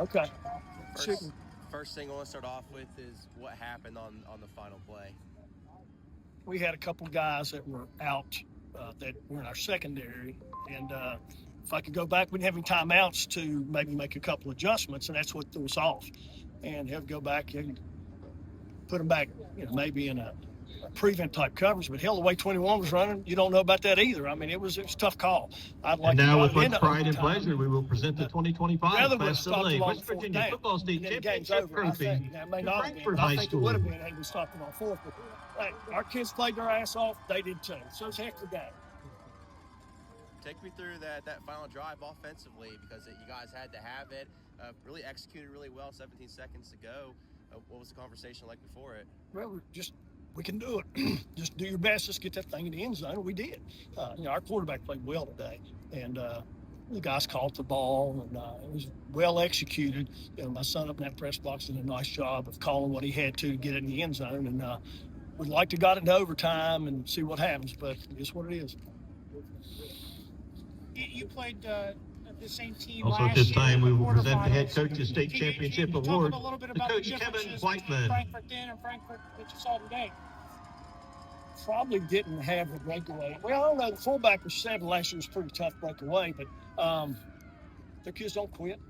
Okay. First thing I want to start off with is what happened on the final play. We had a couple of guys that were out that were in our secondary, and if I could go back, we didn't have any timeouts to maybe make a couple adjustments, and that's what threw us off. And have to go back and put them back, maybe in a prevent type coverage. But hell, the way 21 was running, you don't know about that either. I mean, it was a tough call. I'd like and now, with much pride and pleasure, we will present the 2025 Class AA West Virginia Football State Championship Trophy to Frankfort High School. It would have been had we stopped it on fourth. But hey, our kids played their ass off. They did too. So it's a heck of a game. Take me through that final drive offensively, because you guys had to have it. Really executed really well. 17 seconds to go. What was the conversation like before it? Well, we can do it. Just do your best. Let's get that thing in the end zone. We did. Our quarterback played well today, and the guys caught the ball, and it was well executed. My son up in that press box did a nice job of calling what he had to get it in the end zone, and we'd like to got it into overtime and see what happens, but it's what it is. You played the same team also, last at this year time, we will present the quarterfinals. head coach's state championship award to Coach Kevin Whiteman. Frankfort then and Frankfort that you saw today. Probably didn't have the breakaway. Well, I don't know. The fullback was 7 last year. Was pretty tough breakaway, but their kids don't quit,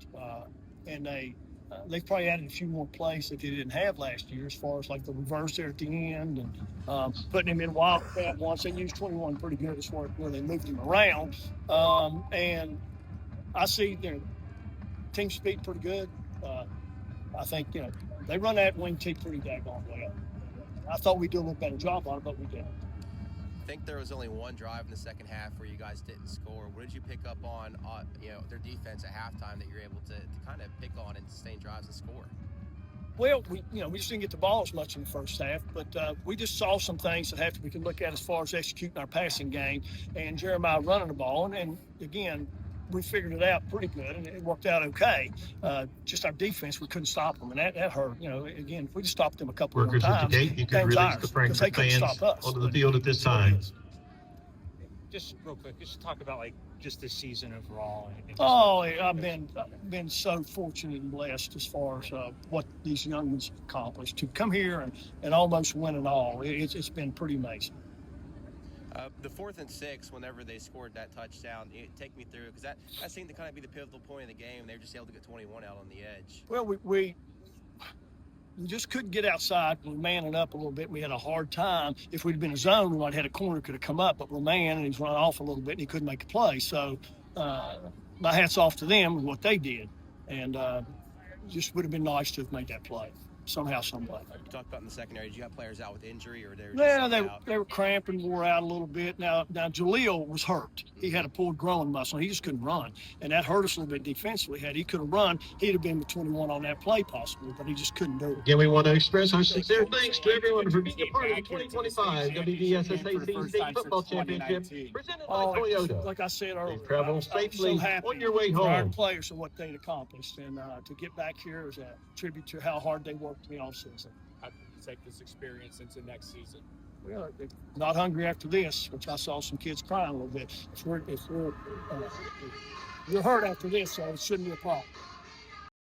and they've probably added a few more plays that they didn't have last year, as far as like the reverse there at the end and putting him in wildcat once. They used 21 pretty good as far as where they moved him around, and I see their team speed pretty good. I think they run that wing tee pretty daggone well. I thought we'd do a little better job on it, but we didn't. I think there was only one drive in the second half where you guys didn't score. What did you pick up on their defense at halftime that you're able to kind of pick on and sustain drives and score? Well, we just didn't get the ball as much in the first half, but we just saw some things that we can look at as far as executing our passing game and Jeremiah running the ball. And again, we figured it out pretty good, and it worked out okay. Just our defense, we couldn't stop them, and that hurt. Again, if we just stopped them a couple more times, at the gate, you can release the Frankfort fans onto the field at this time. Just real quick, just talk about just this season overall. I've been so fortunate and blessed as far as what these young ones have accomplished. To come here and almost win it all, it's been pretty amazing. The 4th and 6, whenever they scored that touchdown, take me through, because that seemed to kind of be the pivotal point of the game, and they were just able to get 21 out on the edge. Well, we just couldn't get outside. We were manning up a little bit. We had a hard time. If we'd been in a zone, we might have had a corner could have come up, but we're man, and he's run off a little bit, and he couldn't make a play. So my hat's off to them with what they did, and just would have been nice to have made that play somehow, some way. You talked about in the secondary, did you have players out with injury, or they were cramping, wore out a little bit. Now Jaleel was hurt. He had a pulled growing muscle. He just couldn't run, and that hurt us a little bit defensively. Had he could have run, he'd have been with 21 on that play possibly, but he just couldn't do it. Again, we want to express our sincere thanks to everyone for being a part of the 2025 WVSSAC State Football Championship presented by Toyota. Like I said earlier, travel safely on your way home. Our players and what they'd accomplished, and to get back here is a tribute to how hard they worked in the offseason. How can you take this experience into next season? Well, not hungry after this, which I saw some kids crying a little bit. If we're hurt after this, so it shouldn't be a problem.